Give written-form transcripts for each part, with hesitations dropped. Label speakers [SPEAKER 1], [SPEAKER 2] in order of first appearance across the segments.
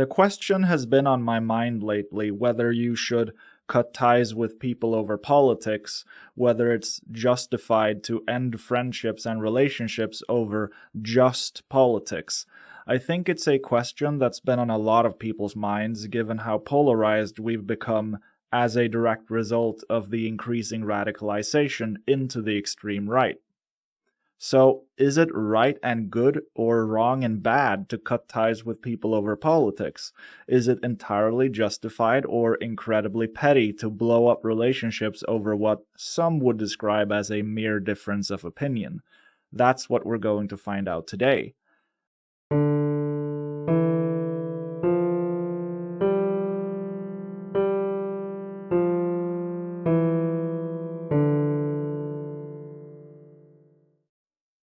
[SPEAKER 1] The question has been on my mind lately whether you should cut ties with people over politics, whether it's justified to end friendships and relationships over just politics. I think it's a question that's been on a lot of people's minds given how polarized we've become as a direct result of the increasing radicalization into the extreme right. So, is it right and good or wrong and bad to cut ties with people over politics? Is it entirely justified or incredibly petty to blow up relationships over what some would describe as a mere difference of opinion? That's what we're going to find out today.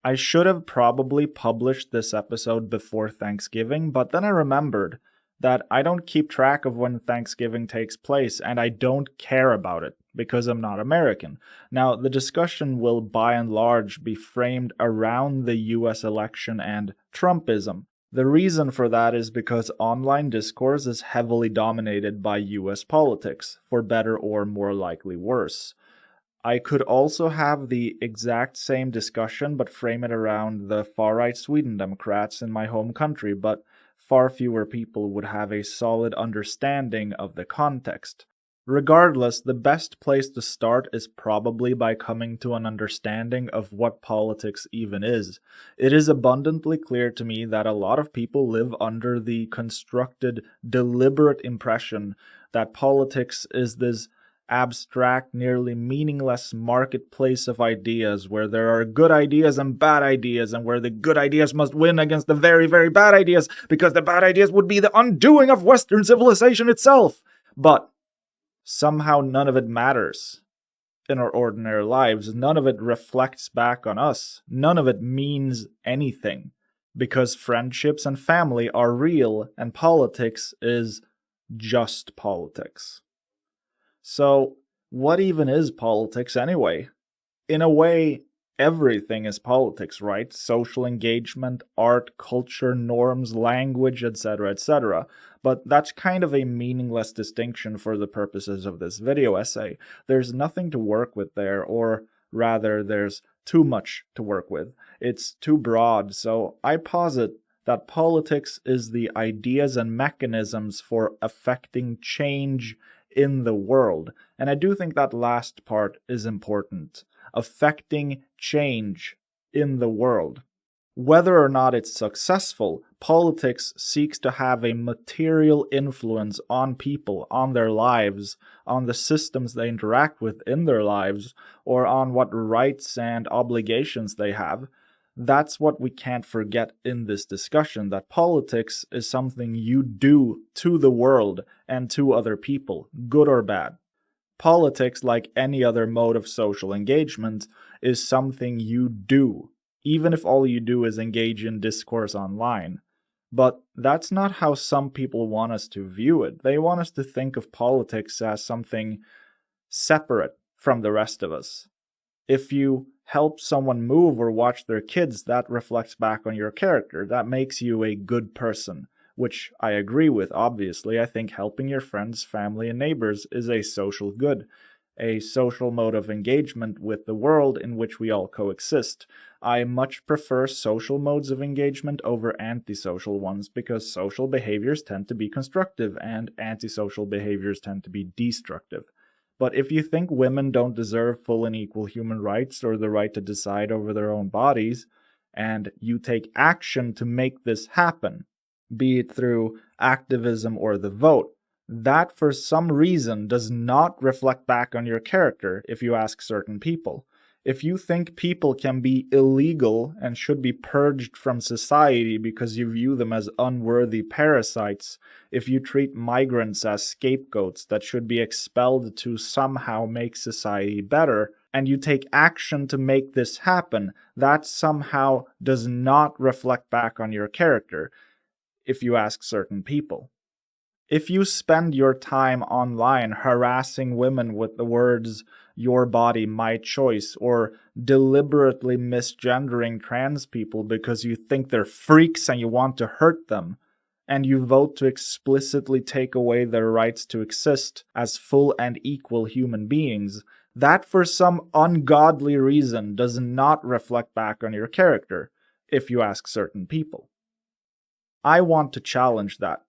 [SPEAKER 1] I should have probably published this episode before Thanksgiving, but then I remembered that I don't keep track of when Thanksgiving takes place, and I don't care about it because I'm not American. Now, the discussion will by and large be framed around the US election and Trumpism. The reason for that is because online discourse is heavily dominated by US politics, for better or more likely worse. I could also have the exact same discussion but frame it around the far-right Sweden Democrats in my home country, but far fewer people would have a solid understanding of the context. Regardless, the best place to start is probably by coming to an understanding of what politics even is. It is abundantly clear to me that a lot of people live under the constructed, deliberate impression that politics is this abstract, nearly meaningless marketplace of ideas where there are good ideas and bad ideas, and where the good ideas must win against the very, very bad ideas, because the bad ideas would be the undoing of Western civilization itself. But somehow none of it matters in our ordinary lives. None of it reflects back on us. None of it means anything, because friendships and family are real, and politics is just politics. So, what even is politics anyway? In a way, everything is politics, right? Social engagement, art, culture, norms, language, etc., etc. But that's kind of a meaningless distinction for the purposes of this video essay. There's nothing to work with there, or rather, there's too much to work with. It's too broad, so I posit that politics is the ideas and mechanisms for affecting change in the world. And I do think that last part is important. Affecting change in the world. Whether or not it's successful, politics seeks to have a material influence on people, on their lives, on the systems they interact with in their lives, or on what rights and obligations they have. That's what we can't forget in this discussion, that politics is something you do to the world and to other people, good or bad. Politics, like any other mode of social engagement, is something you do, even if all you do is engage in discourse online. But that's not how some people want us to view it. They want us to think of politics as something separate from the rest of us. If you help someone move or watch their kids, that reflects back on your character. That makes you a good person, which I agree with, obviously. I think helping your friends, family, and neighbors is a social good, a social mode of engagement with the world in which we all coexist. I much prefer social modes of engagement over antisocial ones, because social behaviors tend to be constructive and antisocial behaviors tend to be destructive. But if you think women don't deserve full and equal human rights or the right to decide over their own bodies, and you take action to make this happen, be it through activism or the vote, that for some reason does not reflect back on your character if you ask certain people. If you think people can be illegal and should be purged from society because you view them as unworthy parasites, if you treat migrants as scapegoats that should be expelled to somehow make society better, and you take action to make this happen, that somehow does not reflect back on your character, if you ask certain people. If you spend your time online harassing women with the words, "your body, my choice," or deliberately misgendering trans people because you think they're freaks and you want to hurt them, and you vote to explicitly take away their rights to exist as full and equal human beings, that for some ungodly reason does not reflect back on your character, if you ask certain people. I want to challenge that.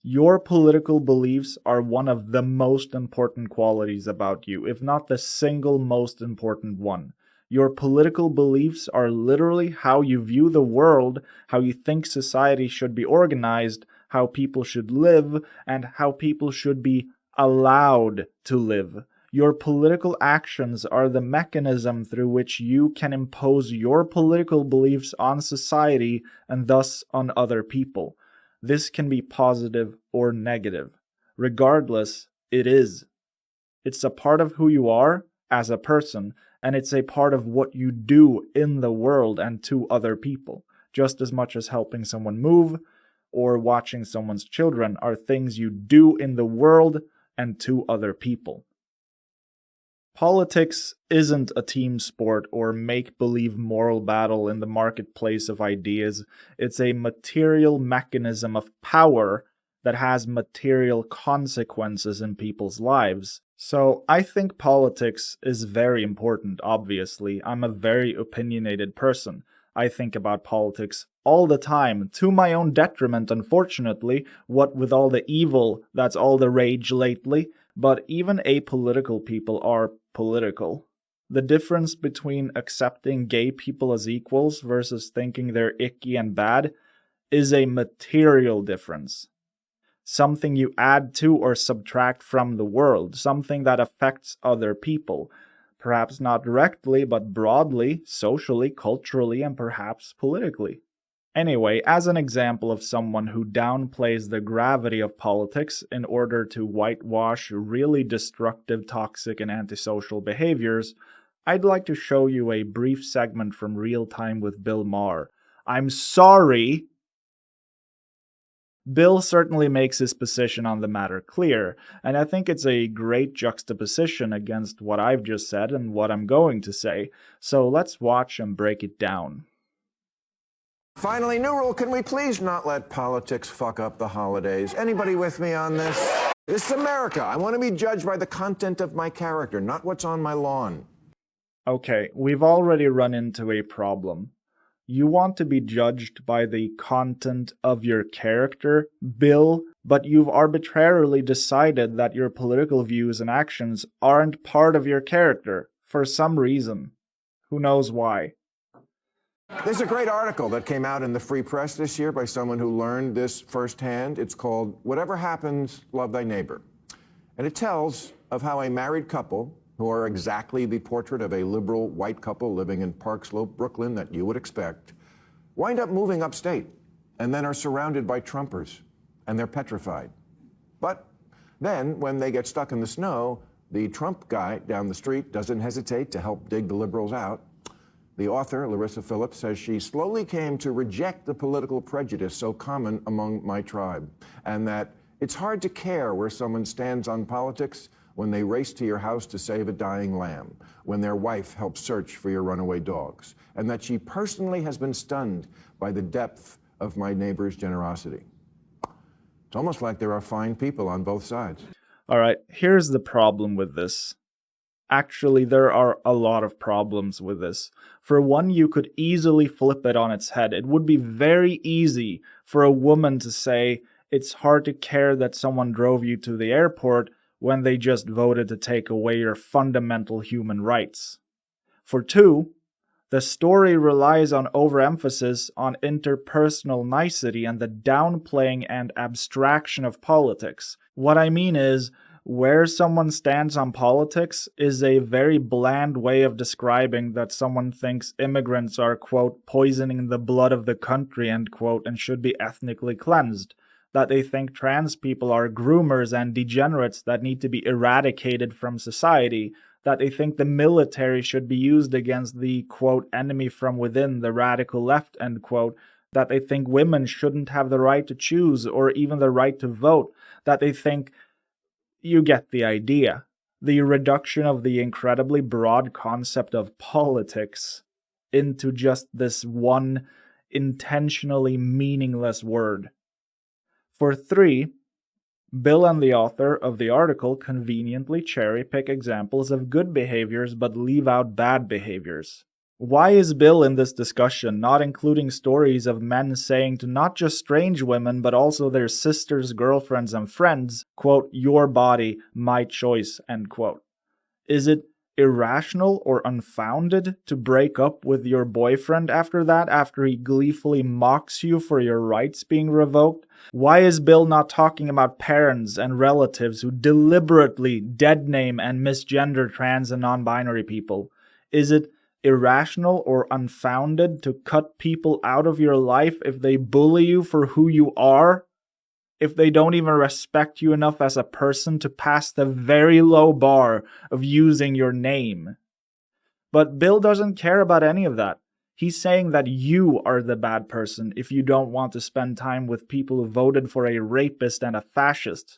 [SPEAKER 1] Your political beliefs are one of the most important qualities about you, if not the single most important one. Your political beliefs are literally how you view the world, how you think society should be organized, how people should live, and how people should be allowed to live. Your political actions are the mechanism through which you can impose your political beliefs on society and thus on other people. This can be positive or negative. Regardless, it is. It's a part of who you are as a person, and it's a part of what you do in the world and to other people, just as much as helping someone move or watching someone's children are things you do in the world and to other people. Politics isn't a team sport or make-believe moral battle in the marketplace of ideas. It's a material mechanism of power that has material consequences in people's lives. So I think politics is very important, obviously. I'm a very opinionated person. I think about politics all the time, to my own detriment, unfortunately, what with all the evil that's all the rage lately. But even apolitical people are political. The difference between accepting gay people as equals versus thinking they're icky and bad is a material difference. Something you add to or subtract from the world, something that affects other people. Perhaps not directly, but broadly, socially, culturally, and perhaps politically. Anyway, as an example of someone who downplays the gravity of politics in order to whitewash really destructive, toxic, and antisocial behaviors, I'd like to show you a brief segment from Real Time with Bill Maher. I'm sorry! Bill certainly makes his position on the matter clear, and I think it's a great juxtaposition against what I've just said and what I'm going to say, so let's watch and break it down.
[SPEAKER 2] Finally, new rule, can we please not let politics fuck up the holidays? Anybody with me on this? This is America. I want to be judged by the content of my character, not what's on my lawn.
[SPEAKER 1] Okay, we've already run into a problem. You want to be judged by the content of your character, Bill, but you've arbitrarily decided that your political views and actions aren't part of your character, for some reason. Who knows why?
[SPEAKER 2] There's a great article that came out in the Free Press this year by someone who learned this firsthand. It's called Whatever Happens, Love Thy Neighbor. And it tells of how a married couple, who are exactly the portrait of a liberal white couple living in Park Slope, Brooklyn, that you would expect, wind up moving upstate and then are surrounded by Trumpers, and they're petrified. But then, when they get stuck in the snow, the Trump guy down the street doesn't hesitate to help dig the liberals out. The author, Larissa Phillips, says she slowly came to reject the political prejudice so common among my tribe, and that it's hard to care where someone stands on politics when they race to your house to save a dying lamb, when their wife helps search for your runaway dogs, and that she personally has been stunned by the depth of my neighbor's generosity. It's almost like there are fine people on both sides.
[SPEAKER 1] All right, here's the problem with this. Actually, there are a lot of problems with this. For one, you could easily flip it on its head. It would be very easy for a woman to say it's hard to care that someone drove you to the airport when they just voted to take away your fundamental human rights. For two, the story relies on overemphasis on interpersonal nicety and the downplaying and abstraction of politics. What I mean is, where someone stands on politics is a very bland way of describing that someone thinks immigrants are, quote, poisoning the blood of the country, end quote, and should be ethnically cleansed. That they think trans people are groomers and degenerates that need to be eradicated from society. That they think the military should be used against the, quote, enemy from within, the radical left, end quote. That they think women shouldn't have the right to choose or even the right to vote. That they think... You get the idea. The reduction of the incredibly broad concept of politics into just this one intentionally meaningless word. For 3, Bill and the author of the article conveniently cherry-pick examples of good behaviors but leave out bad behaviors. Why is Bill in this discussion not including stories of men saying to not just strange women but also their sisters, girlfriends, and friends, quote, "your body, my choice," end quote? Is it irrational or unfounded to break up with your boyfriend after he gleefully mocks you for your rights being revoked? Why is Bill not talking about parents and relatives who deliberately deadname and misgender trans and non-binary people? Is it irrational or unfounded to cut people out of your life if they bully you for who you are? If they don't even respect you enough as a person to pass the very low bar of using your name? But Bill doesn't care about any of that. He's saying that you are the bad person if you don't want to spend time with people who voted for a rapist and a fascist.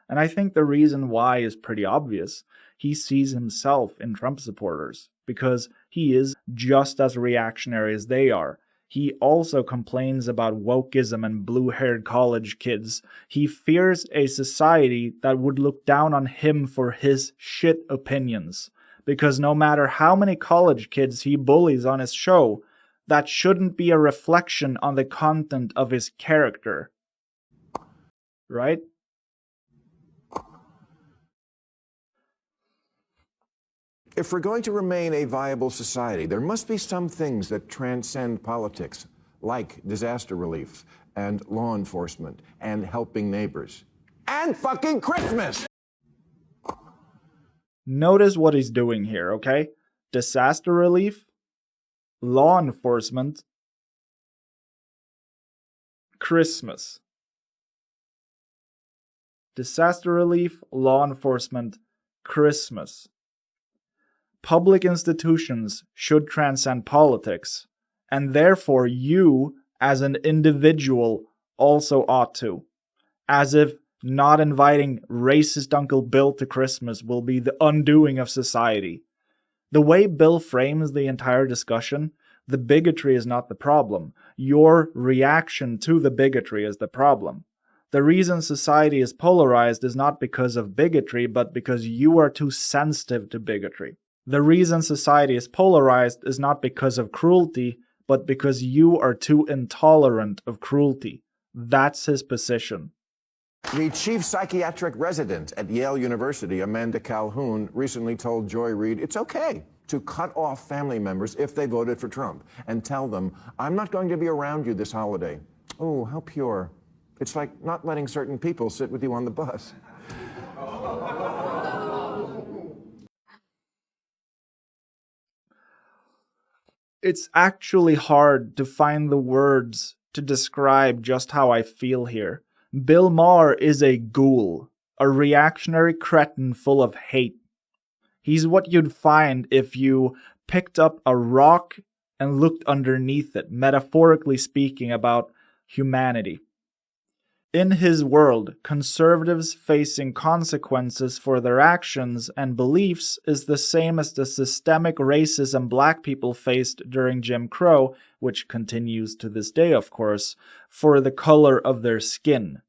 [SPEAKER 1] And I think the reason why is pretty obvious. He sees himself in Trump supporters because he is just as reactionary as they are. He also complains about wokeism and blue-haired college kids. He fears a society that would look down on him for his shit opinions. Because no matter how many college kids he bullies on his show, that shouldn't be a reflection on the content of his character. Right?
[SPEAKER 2] If we're going to remain a viable society, there must be some things that transcend politics, like disaster relief and law enforcement and helping neighbors. And fucking Christmas!
[SPEAKER 1] Notice what he's doing here, okay? Disaster relief, law enforcement, Christmas. Disaster relief, law enforcement, Christmas. Public institutions should transcend politics, and therefore you, as an individual, also ought to. As if not inviting racist Uncle Bill to Christmas will be the undoing of society. The way Bill frames the entire discussion, the bigotry is not the problem. Your reaction to the bigotry is the problem. The reason society is polarized is not because of bigotry, but because you are too sensitive to bigotry. The reason society is polarized is not because of cruelty, but because you are too intolerant of cruelty. That's his position.
[SPEAKER 2] The chief psychiatric resident at Yale University, Amanda Calhoun, recently told Joy Reid it's okay to cut off family members if they voted for Trump and tell them, I'm not going to be around you this holiday. Oh, how pure. It's like not letting certain people sit with you on the bus.
[SPEAKER 1] It's actually hard to find the words to describe just how I feel here. Bill Maher is a ghoul, a reactionary cretin full of hate. He's what you'd find if you picked up a rock and looked underneath it, metaphorically speaking, about humanity. In his world, conservatives facing consequences for their actions and beliefs is the same as the systemic racism black people faced during Jim Crow, which continues to this day, of course, for the color of their skin.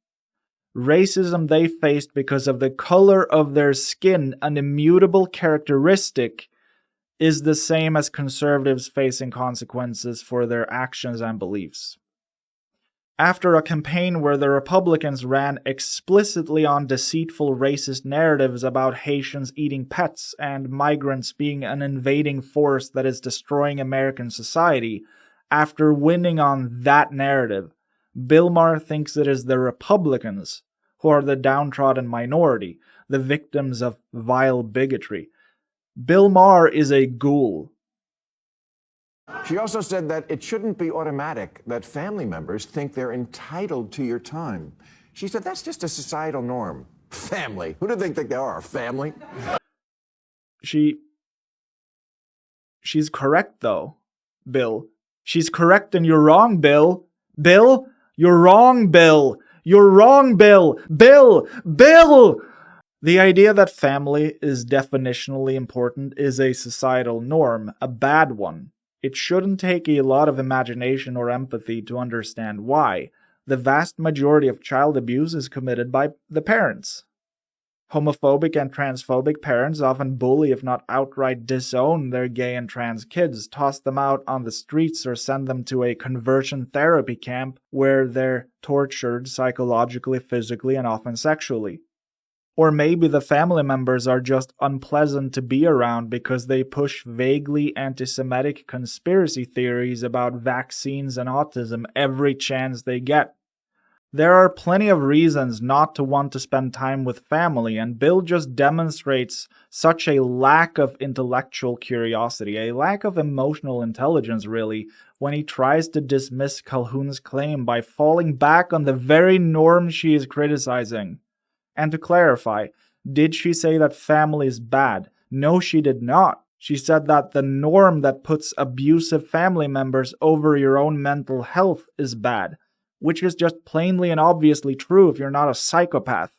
[SPEAKER 1] Racism they faced because of the color of their skin, an immutable characteristic, is the same as conservatives facing consequences for their actions and beliefs. After a campaign where the Republicans ran explicitly on deceitful racist narratives about Haitians eating pets and migrants being an invading force that is destroying American society, after winning on that narrative, Bill Maher thinks it is the Republicans who are the downtrodden minority, the victims of vile bigotry. Bill Maher is a ghoul.
[SPEAKER 2] She also said that it shouldn't be automatic that family members think they're entitled to your time. She said that's just a societal norm. Family. Who do they think they are? Family?
[SPEAKER 1] She's correct, though, Bill. She's correct and you're wrong, Bill. Bill? You're wrong, Bill. You're wrong, Bill. Bill! Bill! The idea that family is definitionally important is a societal norm, a bad one. It shouldn't take a lot of imagination or empathy to understand why. the vast majority of child abuse is committed by the parents. Homophobic and transphobic parents often bully, if not outright disown, their gay and trans kids, toss them out on the streets, or send them to a conversion therapy camp where they're tortured psychologically, physically, and often sexually. Or maybe the family members are just unpleasant to be around because they push vaguely anti-Semitic conspiracy theories about vaccines and autism every chance they get. There are plenty of reasons not to want to spend time with family, and Bill just demonstrates such a lack of intellectual curiosity, a lack of emotional intelligence, really, when he tries to dismiss Calhoun's claim by falling back on the very norm she is criticizing. And to clarify, did she say that family is bad? No, she did not. She said that the norm that puts abusive family members over your own mental health is bad, which is just plainly and obviously true if you're not a psychopath.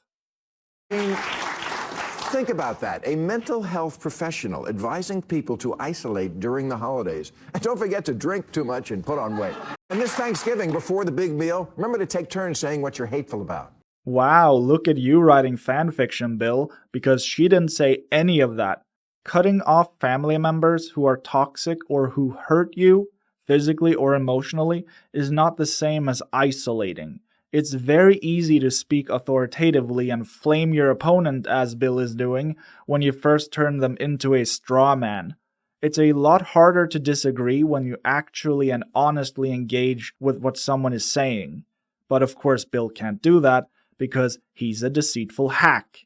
[SPEAKER 2] Think about that. A mental health professional advising people to isolate during the holidays. And don't forget to drink too much and put on weight. And this Thanksgiving, before the big meal, remember to take turns saying what you're hateful about.
[SPEAKER 1] Wow, look at you writing fanfiction, Bill, because she didn't say any of that. Cutting off family members who are toxic or who hurt you, physically or emotionally, is not the same as isolating. It's very easy to speak authoritatively and flame your opponent, as Bill is doing, when you first turn them into a straw man. It's a lot harder to disagree when you actually and honestly engage with what someone is saying. But of course Bill can't do that, because he's a deceitful hack.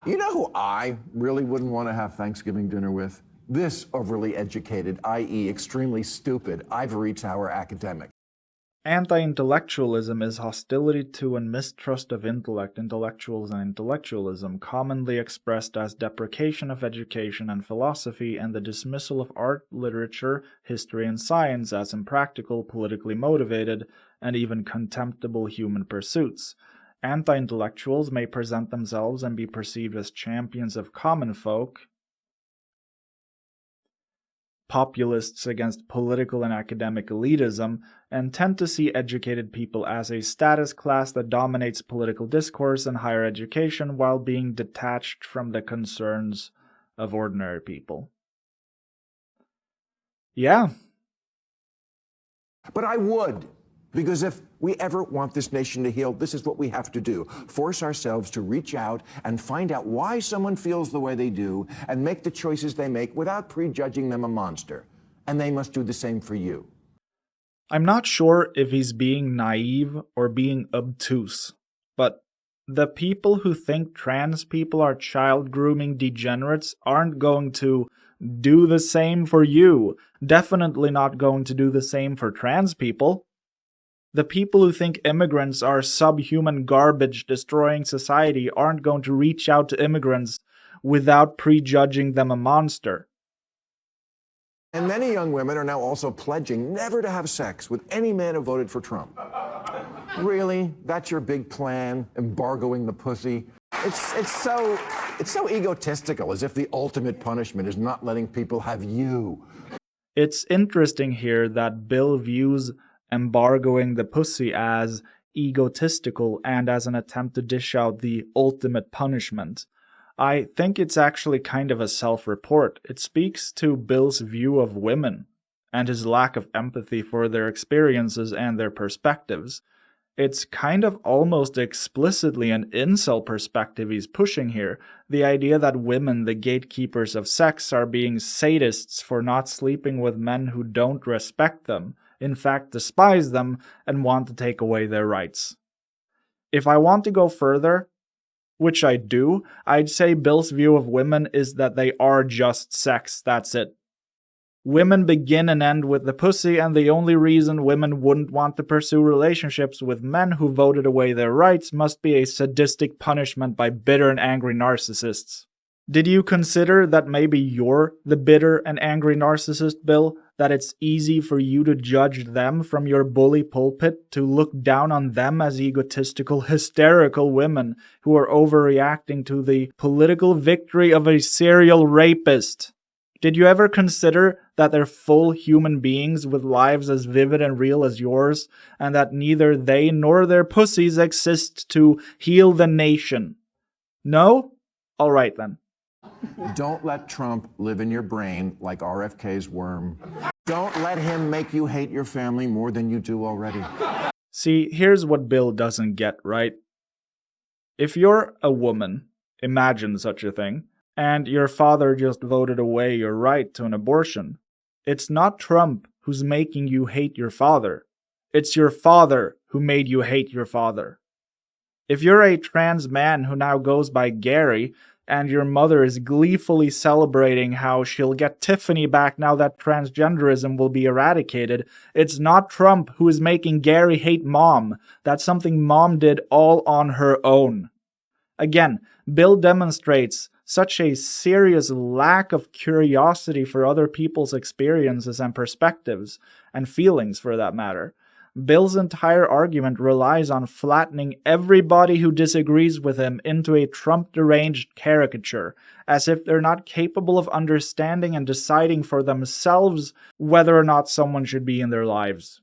[SPEAKER 2] You know who I really wouldn't want to have Thanksgiving dinner with? This overly educated, i.e. extremely stupid, ivory tower academic.
[SPEAKER 1] Anti-intellectualism is hostility to and mistrust of intellect, intellectuals, and intellectualism, commonly expressed as deprecation of education and philosophy, and the dismissal of art, literature, history, and science as impractical, politically motivated, and even contemptible human pursuits. Anti-intellectuals may present themselves and be perceived as champions of common folk, populists against political and academic elitism, and tend to see educated people as a status class that dominates political discourse and higher education while being detached from the concerns of ordinary people. Yeah.
[SPEAKER 2] But I would. Because if we ever want this nation to heal, this is what we have to do. Force ourselves to reach out and find out why someone feels the way they do and make the choices they make without prejudging them a monster. And they must do the same for you.
[SPEAKER 1] I'm not sure if he's being naive or being obtuse, but the people who think trans people are child grooming degenerates aren't going to do the same for you. Definitely not going to do the same for trans people. The people who think immigrants are subhuman garbage destroying society aren't going to reach out to immigrants without prejudging them a monster.
[SPEAKER 2] And many young women are now also pledging never to have sex with any man who voted for Trump. Really? That's your big plan? Embargoing the pussy? It's so egotistical, as if the ultimate punishment is not letting people have you.
[SPEAKER 1] It's interesting here that Bill views embargoing the pussy as egotistical and as an attempt to dish out the ultimate punishment. I think it's actually kind of a self-report. It speaks to Bill's view of women and his lack of empathy for their experiences and their perspectives. It's kind of almost explicitly an incel perspective he's pushing here. The idea that women, the gatekeepers of sex, are being sadists for not sleeping with men who don't respect them, in fact despise them, and want to take away their rights. If I want to go further, which I do, I'd say Bill's view of women is that they are just sex, that's it. Women begin and end with the pussy, and the only reason women wouldn't want to pursue relationships with men who voted away their rights must be a sadistic punishment by bitter and angry narcissists. Did you consider that maybe you're the bitter and angry narcissist, Bill? That it's easy for you to judge them from your bully pulpit, to look down on them as egotistical, hysterical women who are overreacting to the political victory of a serial rapist? Did you ever consider that they're full human beings with lives as vivid and real as yours, and that neither they nor their pussies exist to heal the nation? No? Alright then.
[SPEAKER 2] Don't let Trump live in your brain like RFK's worm. Don't let him make you hate your family more than you do already.
[SPEAKER 1] See, here's what Bill doesn't get, right? If you're a woman, imagine such a thing, and your father just voted away your right to an abortion, it's not Trump who's making you hate your father. It's your father who made you hate your father. If you're a trans man who now goes by Gary, and your mother is gleefully celebrating how she'll get Tiffany back now that transgenderism will be eradicated, it's not Trump who is making Gary hate mom. That's something mom did all on her own. Again, Bill demonstrates such a serious lack of curiosity for other people's experiences and perspectives, and feelings for that matter. Bill's entire argument relies on flattening everybody who disagrees with him into a Trump-deranged caricature, as if they're not capable of understanding and deciding for themselves whether or not someone should be in their lives.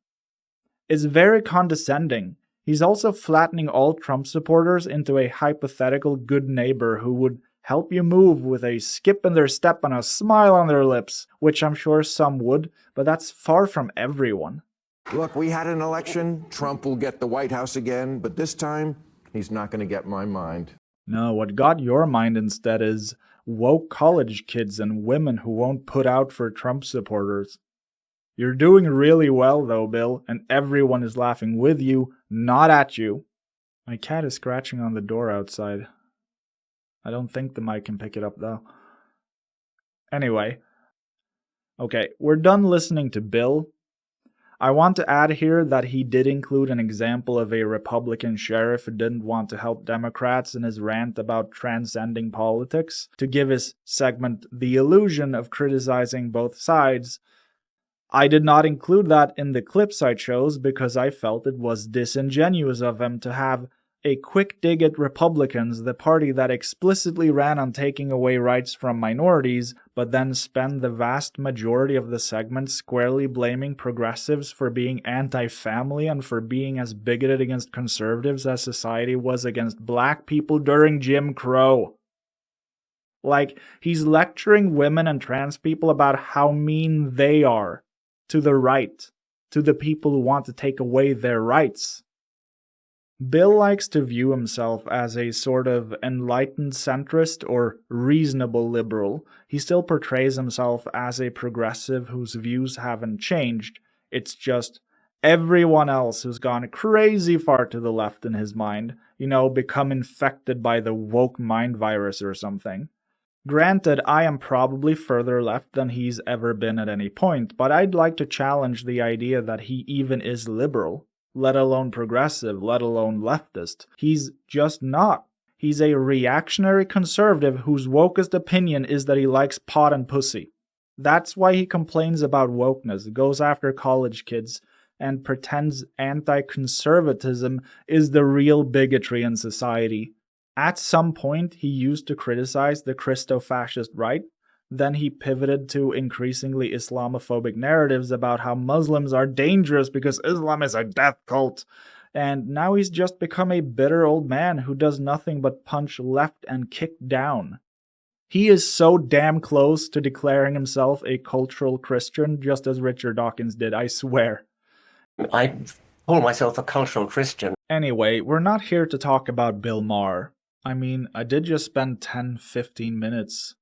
[SPEAKER 1] It's very condescending. He's also flattening all Trump supporters into a hypothetical good neighbor who would help you move with a skip in their step and a smile on their lips, which I'm sure some would, but that's far from everyone.
[SPEAKER 2] Look, we had an election. Trump will get the White House again, but this time, he's not going to get my mind.
[SPEAKER 1] No, what got your mind instead is woke college kids and women who won't put out for Trump supporters. You're doing really well though, Bill, and everyone is laughing with you, not at you. My cat is scratching on the door outside. I don't think the mic can pick it up though. Anyway. Okay, we're done listening to Bill. I want to add here that he did include an example of a Republican sheriff who didn't want to help Democrats in his rant about transcending politics, to give his segment the illusion of criticizing both sides. I did not include that in the clips I chose because I felt it was disingenuous of him to have a quick dig at Republicans, the party that explicitly ran on taking away rights from minorities, but then spend the vast majority of the segment squarely blaming progressives for being anti-family and for being as bigoted against conservatives as society was against black people during Jim Crow. Like, he's lecturing women and trans people about how mean they are to the right, to the people who want to take away their rights. Bill likes to view himself as a sort of enlightened centrist or reasonable liberal. He still portrays himself as a progressive whose views haven't changed. It's just everyone else who's gone crazy far to the left in his mind, become infected by the woke mind virus or something. Granted, I am probably further left than he's ever been at any point, but I'd like to challenge the idea that he even is liberal, let alone progressive, let alone leftist. He's just not. He's a reactionary conservative whose wokest opinion is that he likes pot and pussy. That's why he complains about wokeness, goes after college kids, and pretends anti-conservatism is the real bigotry in society. At some point, he used to criticize the Christo-fascist right. Then he pivoted to increasingly Islamophobic narratives about how Muslims are dangerous because Islam is a death cult. And now he's just become a bitter old man who does nothing but punch left and kick down. He is so damn close to declaring himself a cultural Christian, just as Richard Dawkins did, I swear.
[SPEAKER 3] I call myself a cultural Christian.
[SPEAKER 1] Anyway, we're not here to talk about Bill Maher. I mean, I did just spend 10-15 minutes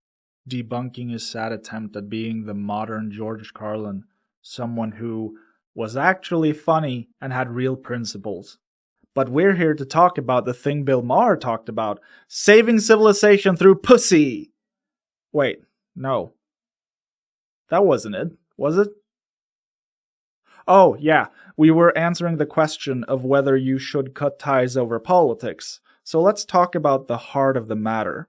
[SPEAKER 1] debunking his sad attempt at being the modern George Carlin, someone who was actually funny and had real principles. But we're here to talk about the thing Bill Maher talked about, saving civilization through pussy! Wait, no. That wasn't it, was it? Oh, yeah, we were answering the question of whether you should cut ties over politics. So let's talk about the heart of the matter.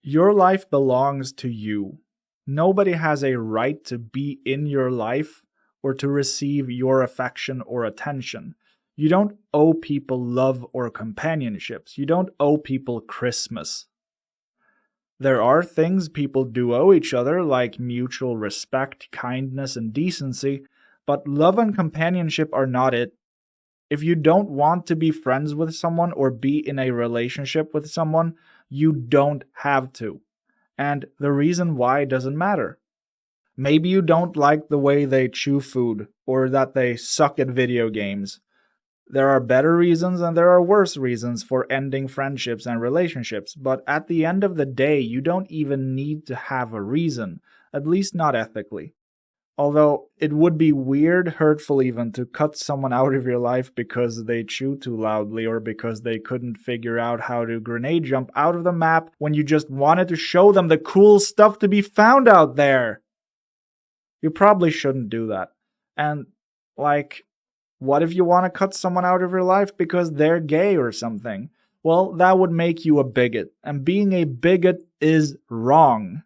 [SPEAKER 1] Your life belongs to you. Nobody has a right to be in your life or to receive your affection or attention. You don't owe people love or companionships. You don't owe people Christmas. There are things people do owe each other, like mutual respect, kindness, and decency, but love and companionship are not it. If you don't want to be friends with someone or be in a relationship with someone, you don't have to. And the reason why doesn't matter. Maybe you don't like the way they chew food, or that they suck at video games. There are better reasons and there are worse reasons for ending friendships and relationships, but at the end of the day, you don't even need to have a reason, at least not ethically. Although it would be weird, hurtful even, to cut someone out of your life because they chew too loudly or because they couldn't figure out how to grenade jump out of the map when you just wanted to show them the cool stuff to be found out there. You probably shouldn't do that. And, like, what if you want to cut someone out of your life because they're gay or something? Well, that would make you a bigot, and being a bigot is wrong.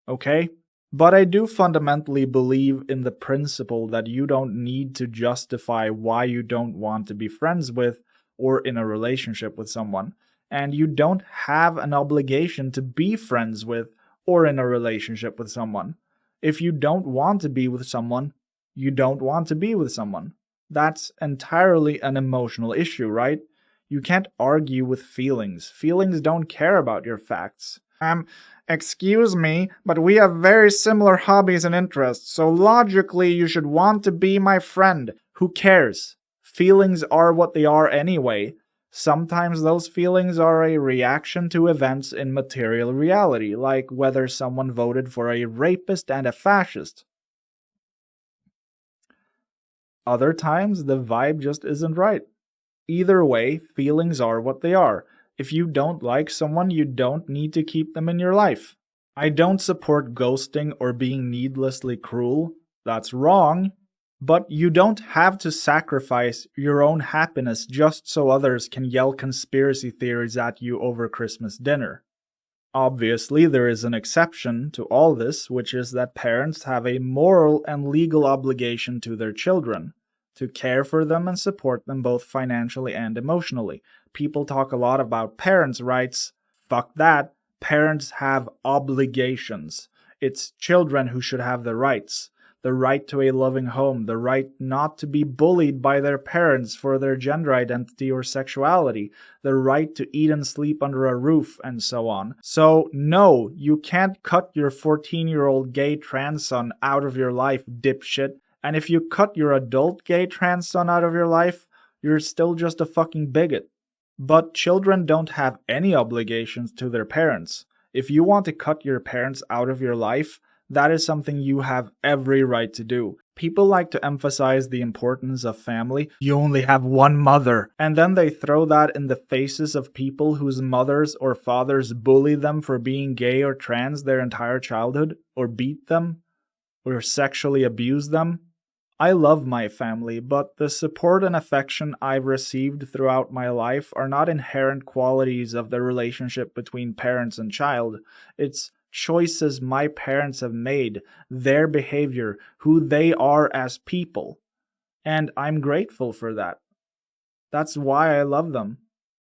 [SPEAKER 1] Okay? But I do fundamentally believe in the principle that you don't need to justify why you don't want to be friends with or in a relationship with someone. And you don't have an obligation to be friends with or in a relationship with someone. If you don't want to be with someone, you don't want to be with someone. That's entirely an emotional issue, right? You can't argue with feelings. Feelings don't care about your facts. Excuse me, but we have very similar hobbies and interests, so logically you should want to be my friend. Who cares? Feelings are what they are anyway. Sometimes those feelings are a reaction to events in material reality, like whether someone voted for a rapist and a fascist. Other times, the vibe just isn't right. Either way, feelings are what they are. If you don't like someone, you don't need to keep them in your life. I don't support ghosting or being needlessly cruel. That's wrong. But you don't have to sacrifice your own happiness just so others can yell conspiracy theories at you over Christmas dinner. Obviously, there is an exception to all this, which is that parents have a moral and legal obligation to their children to care for them and support them both financially and emotionally. People talk a lot about parents' rights. Fuck that. Parents have obligations. It's children who should have the rights. The right to a loving home, the right not to be bullied by their parents for their gender identity or sexuality, the right to eat and sleep under a roof, and so on. So, no, you can't cut your 14-year-old gay trans son out of your life, dipshit. And if you cut your adult gay trans son out of your life, you're still just a fucking bigot. But children don't have any obligations to their parents. If you want to cut your parents out of your life, that is something you have every right to do. People like to emphasize the importance of family. You only have one mother. And then they throw that in the faces of people whose mothers or fathers bully them for being gay or trans their entire childhood, or beat them, or sexually abuse them. I love my family, but the support and affection I've received throughout my life are not inherent qualities of the relationship between parents and child. It's choices my parents have made, their behavior, who they are as people. And I'm grateful for that. That's why I love them.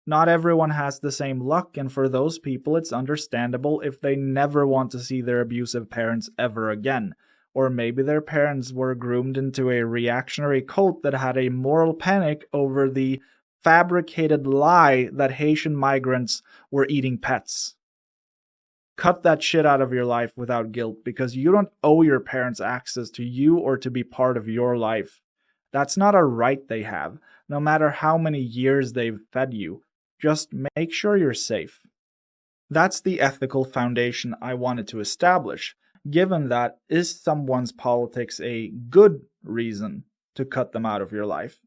[SPEAKER 1] Not everyone has the same luck, and for those people it's understandable if they never want to see their abusive parents ever again. Or maybe their parents were groomed into a reactionary cult that had a moral panic over the fabricated lie that Haitian migrants were eating pets. Cut that shit out of your life without guilt, because you don't owe your parents access to you or to be part of your life. That's not a right they have, no matter how many years they've fed you. Just make sure you're safe. That's the ethical foundation I wanted to establish. Given that, is someone's politics a good reason to cut them out of your life?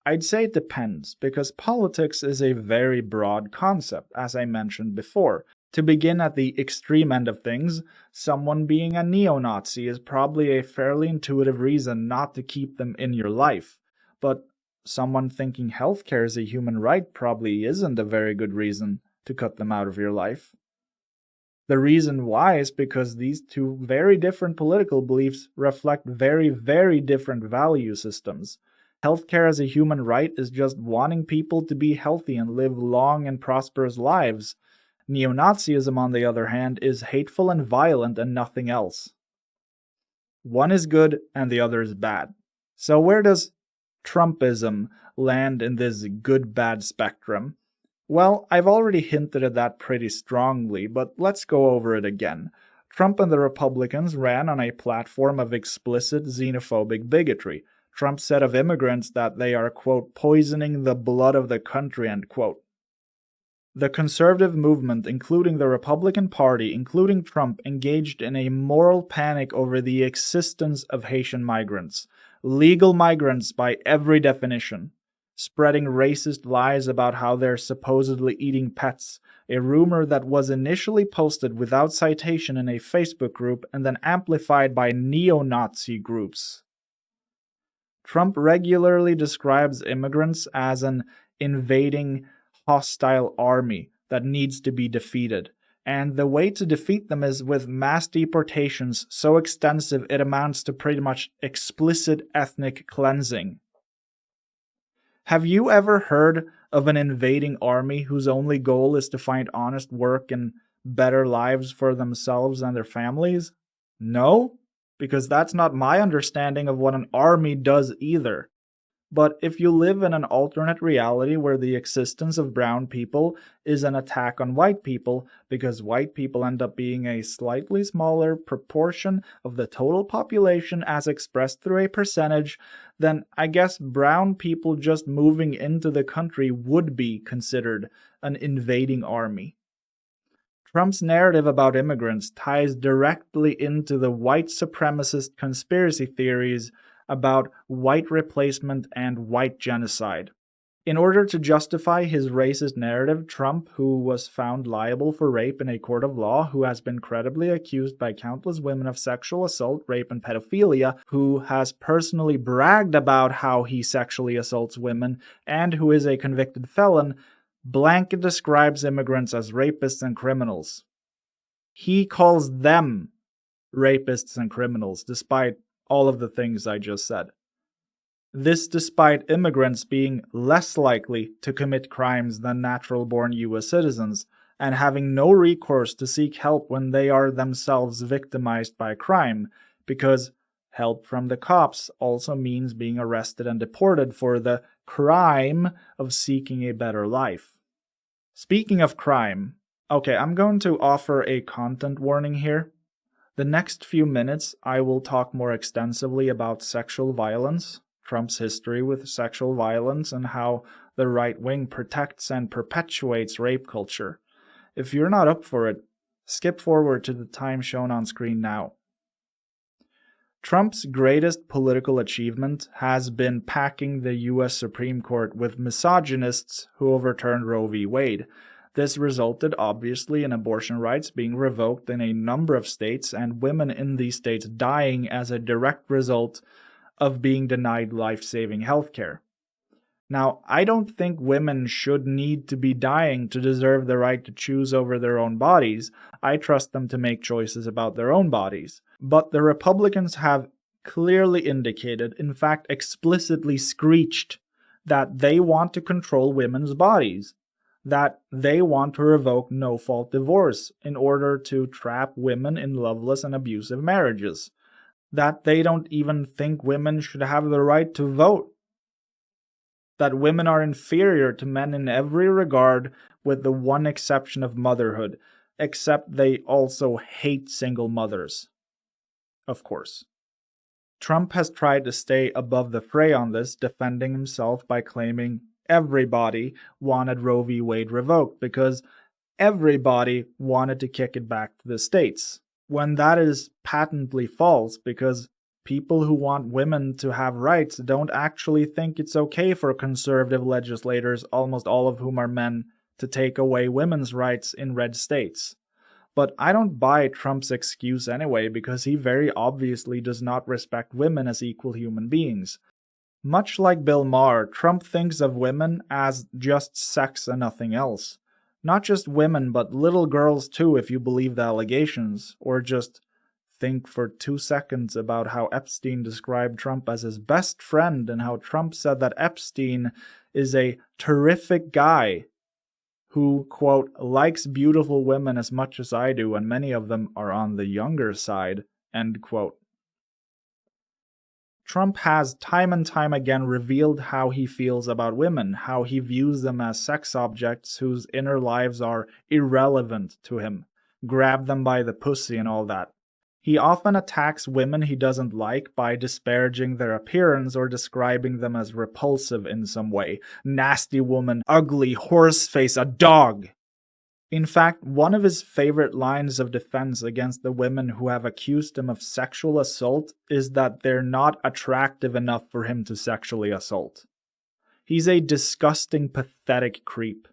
[SPEAKER 1] I'd say it depends, because politics is a very broad concept, as I mentioned before. To begin at the extreme end of things, someone being a neo-Nazi is probably a fairly intuitive reason not to keep them in your life. But someone thinking healthcare is a human right probably isn't a very good reason to cut them out of your life. The reason why is because these two very different political beliefs reflect very, very different value systems. Healthcare as a human right is just wanting people to be healthy and live long and prosperous lives. Neo-Nazism, on the other hand, is hateful and violent and nothing else. One is good and the other is bad. So where does Trumpism land in this good-bad spectrum? Well, I've already hinted at that pretty strongly, but let's go over it again. Trump and the Republicans ran on a platform of explicit xenophobic bigotry. Trump said of immigrants that they are, quote, poisoning the blood of the country, end quote. The conservative movement, including the Republican Party, including Trump, engaged in a moral panic over the existence of Haitian migrants, legal migrants by every definition, spreading racist lies about how they're supposedly eating pets, a rumor that was initially posted without citation in a Facebook group and then amplified by neo-Nazi groups. Trump regularly describes immigrants as an invading hostile army that needs to be defeated, and the way to defeat them is with mass deportations so extensive it amounts to pretty much explicit ethnic cleansing. Have you ever heard of an invading army whose only goal is to find honest work and better lives for themselves and their families? No? Because that's not my understanding of what an army does either. But if you live in an alternate reality where the existence of brown people is an attack on white people because white people end up being a slightly smaller proportion of the total population as expressed through a percentage, then I guess brown people just moving into the country would be considered an invading army. Trump's narrative about immigrants ties directly into the white supremacist conspiracy theories about white replacement and white genocide. In order to justify his racist narrative, Trump, who was found liable for rape in a court of law, who has been credibly accused by countless women of sexual assault, rape, and pedophilia, who has personally bragged about how he sexually assaults women, and who is a convicted felon, blanket describes immigrants as rapists and criminals. He calls them rapists and criminals, despite all of the things I just said. This despite immigrants being less likely to commit crimes than natural-born US citizens, and having no recourse to seek help when they are themselves victimized by crime, because help from the cops also means being arrested and deported for the crime of seeking a better life. Speaking of crime, okay, I'm going to offer a content warning here. The next few minutes, I will talk more extensively about sexual violence, Trump's history with sexual violence, and how the right wing protects and perpetuates rape culture. If you're not up for it, skip forward to the time shown on screen now. Trump's greatest political achievement has been packing the US Supreme Court with misogynists who overturned Roe v. Wade. This resulted, obviously, in abortion rights being revoked in a number of states and women in these states dying as a direct result of being denied life-saving healthcare. Now, I don't think women should need to be dying to deserve the right to choose over their own bodies. I trust them to make choices about their own bodies. But the Republicans have clearly indicated, in fact explicitly screeched, that they want to control women's bodies, that they want to revoke no-fault divorce in order to trap women in loveless and abusive marriages, that they don't even think women should have the right to vote, that women are inferior to men in every regard with the one exception of motherhood, except they also hate single mothers. Of course. Trump has tried to stay above the fray on this, defending himself by claiming everybody wanted Roe v. Wade revoked because everybody wanted to kick it back to the states, when that is patently false because people who want women to have rights don't actually think it's okay for conservative legislators, almost all of whom are men, to take away women's rights in red states. But I don't buy Trump's excuse anyway because he very obviously does not respect women as equal human beings. Much like Bill Maher, Trump thinks of women as just sex and nothing else. Not just women, but little girls too, if you believe the allegations, or just think for 2 seconds about how Epstein described Trump as his best friend and how Trump said that Epstein is a terrific guy. who, quote, likes beautiful women as much as I do, and many of them are on the younger side, end quote. Trump has time and time again revealed how he feels about women, how he views them as sex objects whose inner lives are irrelevant to him. Grab them by the pussy and all that. He often attacks women he doesn't like by disparaging their appearance or describing them as repulsive in some way. Nasty woman, ugly, horseface, a dog. In fact, one of his favorite lines of defense against the women who have accused him of sexual assault is that they're not attractive enough for him to sexually assault. He's a disgusting, pathetic creep.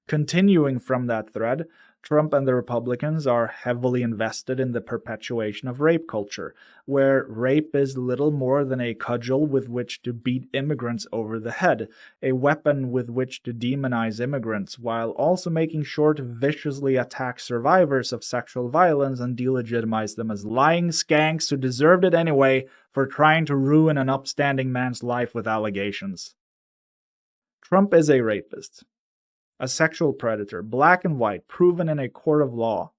[SPEAKER 1] Continuing from that thread, Trump and the Republicans are heavily invested in the perpetuation of rape culture, where rape is little more than a cudgel with which to beat immigrants over the head, a weapon with which to demonize immigrants, while also making sure to viciously attack survivors of sexual violence and delegitimize them as lying skanks who deserved it anyway for trying to ruin an upstanding man's life with allegations. Trump is a rapist. A sexual predator, black and white, proven in a court of law.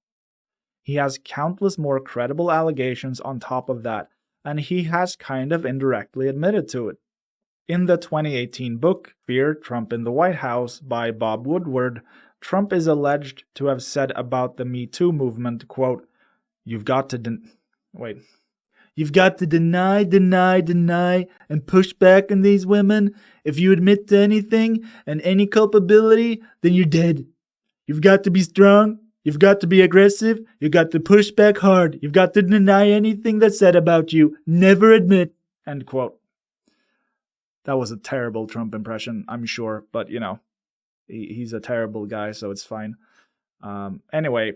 [SPEAKER 1] He has countless more credible allegations on top of that, and he has kind of indirectly admitted to it. In the 2018 book, Fear, Trump in the White House, by Bob Woodward, Trump is alleged to have said about the Me Too movement, quote, You've got to deny, and push back on these women. If you admit to anything and any culpability, then you're dead. You've got to be strong. You've got to be aggressive. You've got to push back hard. You've got to deny anything that's said about you. Never admit. End quote. That was a terrible Trump impression, I'm sure, but he's a terrible guy, so it's fine. Anyway,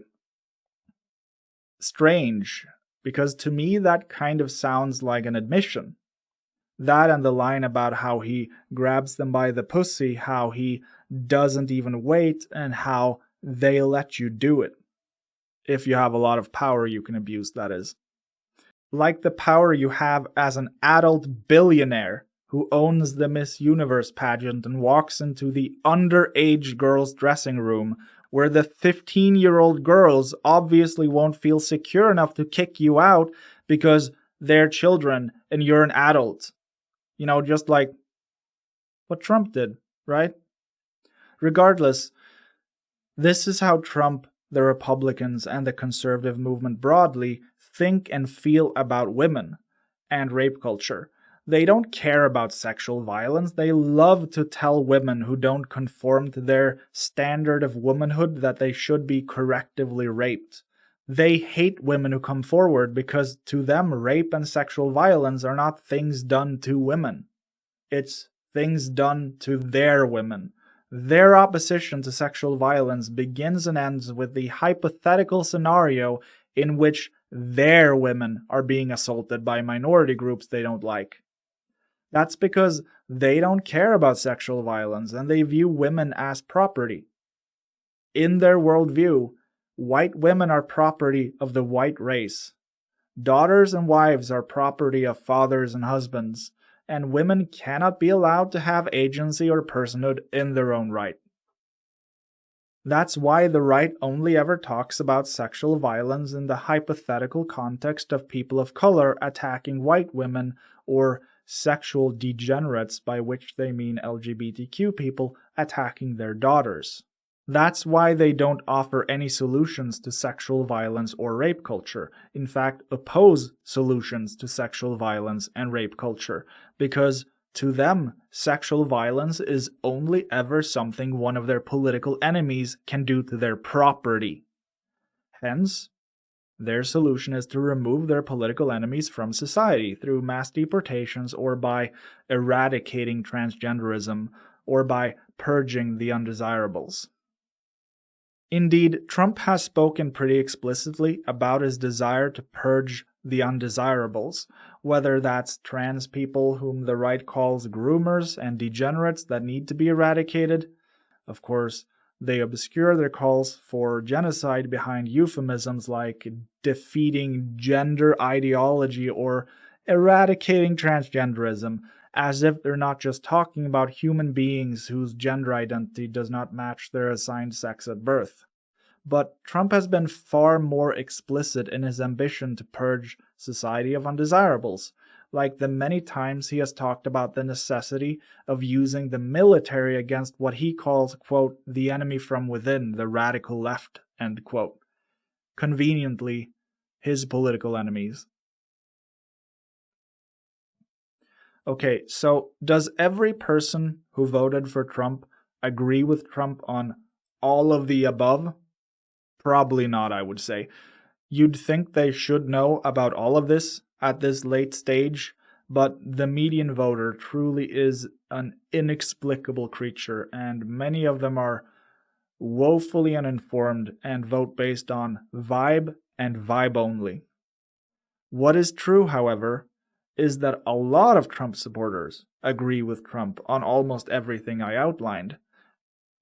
[SPEAKER 1] strange. Because to me, that kind of sounds like an admission. That and the line about how he grabs them by the pussy, how he doesn't even wait, and how they let you do it. If you have a lot of power you can abuse, that is. Like the power you have as an adult billionaire who owns the Miss Universe pageant and walks into the underage girls' dressing room where the 15-year-old girls obviously won't feel secure enough to kick you out because they're children and you're an adult. Just like what Trump did, right? Regardless, this is how Trump, the Republicans, and the conservative movement broadly think and feel about women and rape culture. They don't care about sexual violence. They love to tell women who don't conform to their standard of womanhood that they should be correctively raped. They hate women who come forward because to them, rape and sexual violence are not things done to women. It's things done to their women. Their opposition to sexual violence begins and ends with the hypothetical scenario in which their women are being assaulted by minority groups they don't like. That's because they don't care about sexual violence and they view women as property. In their worldview, white women are property of the white race. Daughters and wives are property of fathers and husbands, and women cannot be allowed to have agency or personhood in their own right. That's why the right only ever talks about sexual violence in the hypothetical context of people of color attacking white women or sexual degenerates, by which they mean LGBTQ people attacking their daughters. That's why they don't offer any solutions to sexual violence or rape culture. In fact, oppose solutions to sexual violence and rape culture, because to them, sexual violence is only ever something one of their political enemies can do to their property. Hence, their solution is to remove their political enemies from society through mass deportations or by eradicating transgenderism or by purging the undesirables. Indeed, Trump has spoken pretty explicitly about his desire to purge the undesirables, whether that's trans people whom the right calls groomers and degenerates that need to be eradicated. Of course, they obscure their calls for genocide behind euphemisms like defeating gender ideology or eradicating transgenderism, as if they're not just talking about human beings whose gender identity does not match their assigned sex at birth. But Trump has been far more explicit in his ambition to purge society of undesirables, like the many times he has talked about the necessity of using the military against what he calls, quote, the enemy from within, the radical left, end quote. Conveniently, his political enemies. Okay, so does every person who voted for Trump agree with Trump on all of the above? Probably not, I would say. You'd think they should know about all of this at this late stage, but the median voter truly is an inexplicable creature, and many of them are woefully uninformed and vote based on vibe and vibe only. What is true, however, is that a lot of Trump supporters agree with Trump on almost everything I outlined.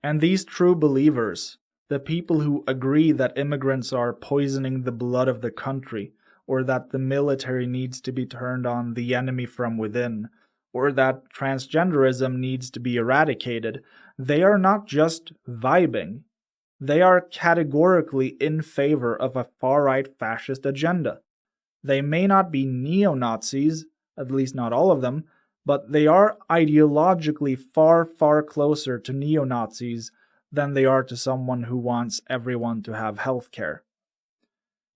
[SPEAKER 1] And these true believers, the people who agree that immigrants are poisoning the blood of the country, or that the military needs to be turned on the enemy from within, or that transgenderism needs to be eradicated, they are not just vibing. They are categorically in favor of a far-right fascist agenda. They may not be neo-Nazis, at least not all of them, but they are ideologically far, far closer to neo-Nazis than they are to someone who wants everyone to have health care.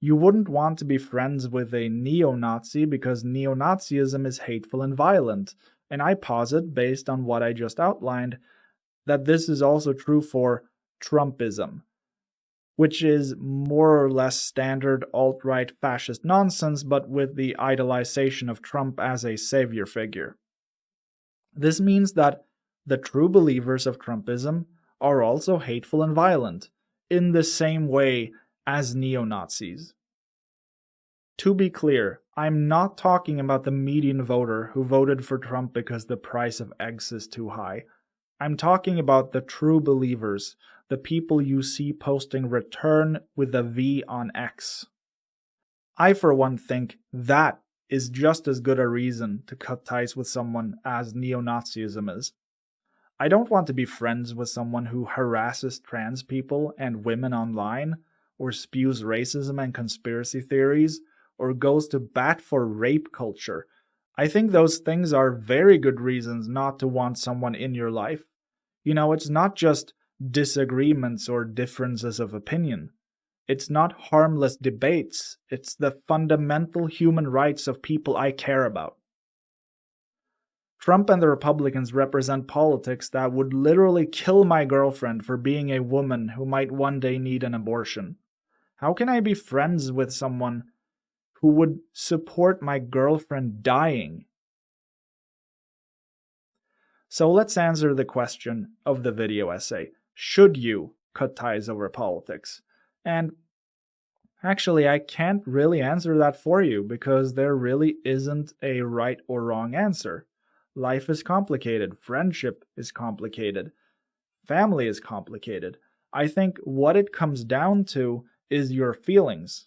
[SPEAKER 1] You wouldn't want to be friends with a neo-Nazi because neo-Nazism is hateful and violent, and I posit, based on what I just outlined, that this is also true for Trumpism, which is more or less standard alt-right fascist nonsense, but with the idolization of Trump as a savior figure. This means that the true believers of Trumpism are also hateful and violent, in the same way as neo-Nazis. To be clear, I'm not talking about the median voter who voted for Trump because the price of eggs is too high. I'm talking about the true believers, the people you see posting return with a V on X. I, for one, think that is just as good a reason to cut ties with someone as neo-Nazism is. I don't want to be friends with someone who harasses trans people and women online, or spews racism and conspiracy theories, or goes to bat for rape culture. I think those things are very good reasons not to want someone in your life. You know, it's not just disagreements or differences of opinion. It's not harmless debates. It's the fundamental human rights of people I care about. Trump and the Republicans represent politics that would literally kill my girlfriend for being a woman who might one day need an abortion. How can I be friends with someone who would support my girlfriend dying? So let's answer the question of the video essay. Should you cut ties over politics? And actually, I can't really answer that for you because there really isn't a right or wrong answer. Life is complicated. Friendship is complicated. Family is complicated. I think what it comes down to is your feelings.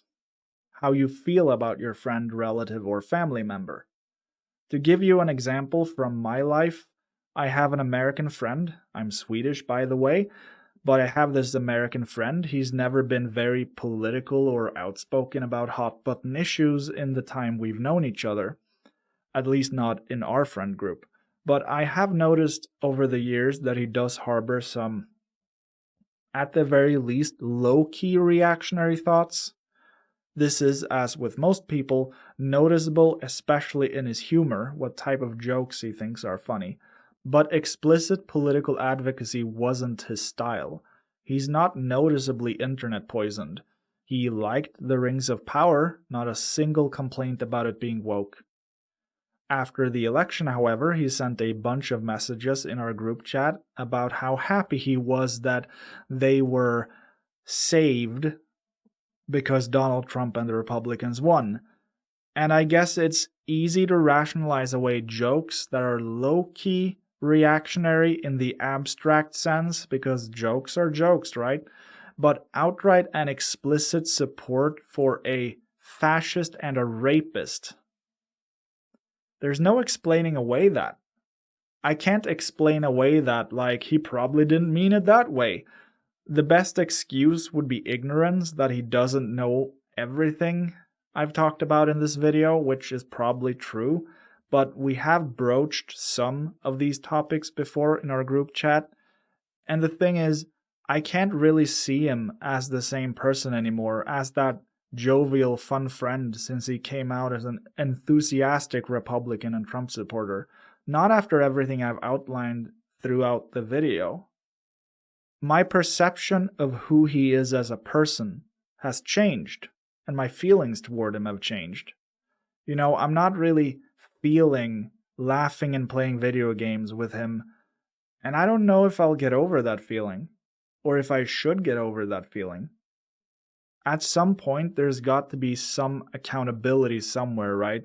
[SPEAKER 1] How you feel about your friend, relative, or family member. To give you an example from my life, I have an American friend. I'm Swedish, by the way, but I have this American friend. He's never been very political or outspoken about hot-button issues in the time we've known each other. At least not in our friend group. But I have noticed over the years that he does harbor some, at the very least, low-key reactionary thoughts. This is, as with most people, noticeable especially in his humor, what type of jokes he thinks are funny. But explicit political advocacy wasn't his style. He's not noticeably internet poisoned. He liked the Rings of Power, not a single complaint about it being woke. After the election, however, he sent a bunch of messages in our group chat about how happy he was that they were saved because Donald Trump and the Republicans won. And I guess it's easy to rationalize away jokes that are low-key reactionary in the abstract sense, because jokes are jokes, right? But outright and explicit support for a fascist and a rapist, there's no explaining away that. I can't explain away that, like, he probably didn't mean it that way. The best excuse would be ignorance, that he doesn't know everything I've talked about in this video, which is probably true, but we have broached some of these topics before in our group chat, and the thing is, I can't really see him as the same person anymore, as that jovial, fun friend since he came out as an enthusiastic Republican and Trump supporter. Not after everything I've outlined throughout the video. My perception of who he is as a person has changed, and my feelings toward him have changed. You know, I'm not really feeling laughing and playing video games with him, and I don't know if I'll get over that feeling, or if I should get over that feeling. At some point, there's got to be some accountability somewhere, right?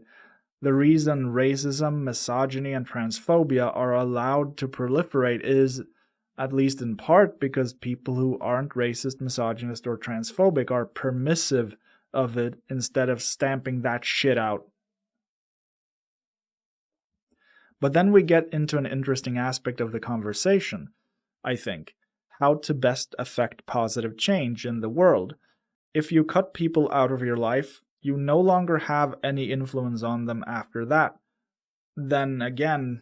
[SPEAKER 1] The reason racism, misogyny, and transphobia are allowed to proliferate is, at least in part, because people who aren't racist, misogynist, or transphobic are permissive of it instead of stamping that shit out. But then we get into an interesting aspect of the conversation, I think. How to best affect positive change in the world. If you cut people out of your life, you no longer have any influence on them after that. Then again,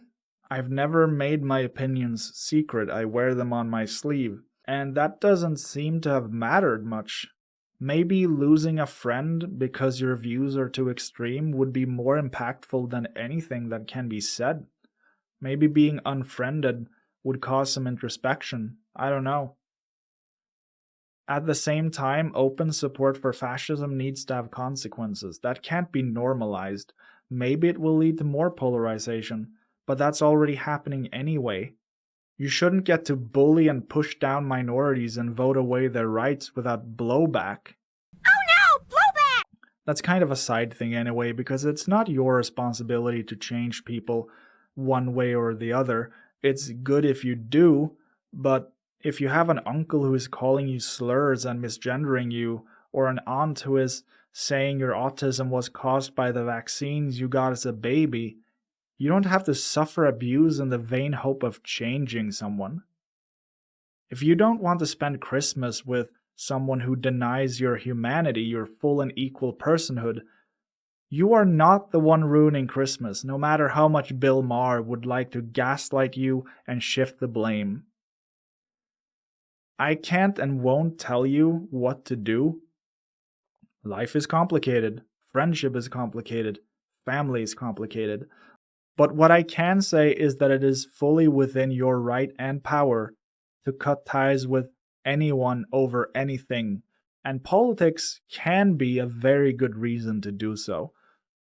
[SPEAKER 1] I've never made my opinions secret. I wear them on my sleeve. And that doesn't seem to have mattered much. Maybe losing a friend because your views are too extreme would be more impactful than anything that can be said. Maybe being unfriended would cause some introspection. I don't know. At the same time, open support for fascism needs to have consequences. That can't be normalized. Maybe it will lead to more polarization, but that's already happening anyway. You shouldn't get to bully and push down minorities and vote away their rights without blowback.
[SPEAKER 4] Oh no! Blowback!
[SPEAKER 1] That's kind of a side thing anyway, because it's not your responsibility to change people one way or the other. It's good if you do, but if you have an uncle who is calling you slurs and misgendering you, or an aunt who is saying your autism was caused by the vaccines you got as a baby, you don't have to suffer abuse in the vain hope of changing someone. If you don't want to spend Christmas with someone who denies your humanity, your full and equal personhood, you are not the one ruining Christmas, no matter how much Bill Maher would like to gaslight you and shift the blame. I can't and won't tell you what to do. Life is complicated. Friendship is complicated. Family is complicated. But what I can say is that it is fully within your right and power to cut ties with anyone over anything, and politics can be a very good reason to do so.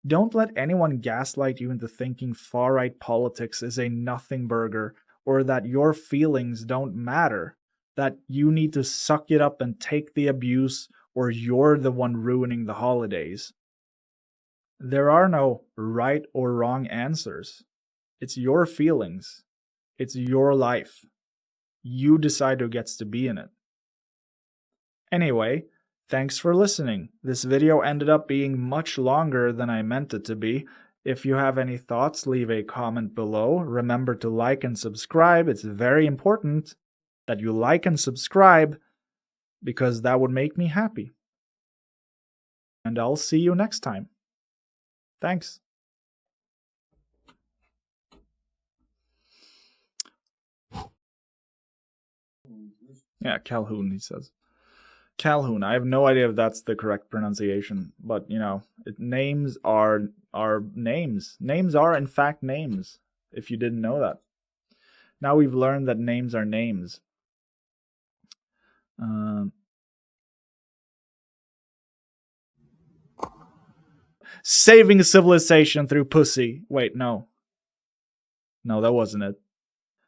[SPEAKER 1] Don't let anyone gaslight you into thinking far-right politics is a nothing burger, or that your feelings don't matter, that you need to suck it up and take the abuse, or you're the one ruining the holidays. There are no right or wrong answers. It's your feelings. It's your life. You decide who gets to be in it. Anyway, thanks for listening. This video ended up being much longer than I meant it to be. If you have any thoughts, leave a comment below. Remember to like and subscribe. It's very important that you like and subscribe, because that would make me happy. And I'll see you next time. Thanks. Yeah, Calhoun, he says. Calhoun. I have no idea if that's the correct pronunciation, but you know, names are names. Names are in fact names, if you didn't know that. Now we've learned that names are names. Saving civilization through pussy. Wait, no. No, that wasn't it.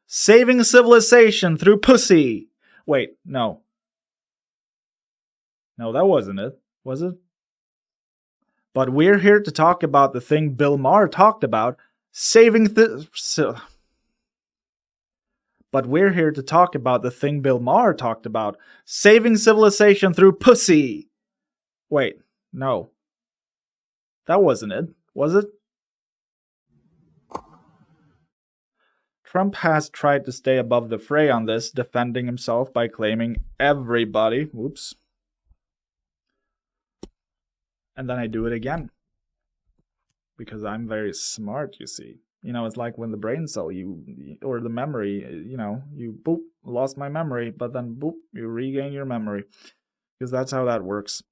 [SPEAKER 1] Saving civilization through pussy. Wait, no. No, that wasn't it. Was it? But we're here to talk about the thing Bill Maher talked about, But we're here to talk about the thing Bill Maher talked about, saving civilization through pussy. Wait, no. That wasn't it, was it? Trump has tried to stay above the fray on this, defending himself by claiming everybody. Whoops. And then I do it again. Because I'm very smart, you see. You know, it's like when the brain cell, or the memory, you know, you boop, lost my memory, but then boop, you regain your memory. Because that's how that works.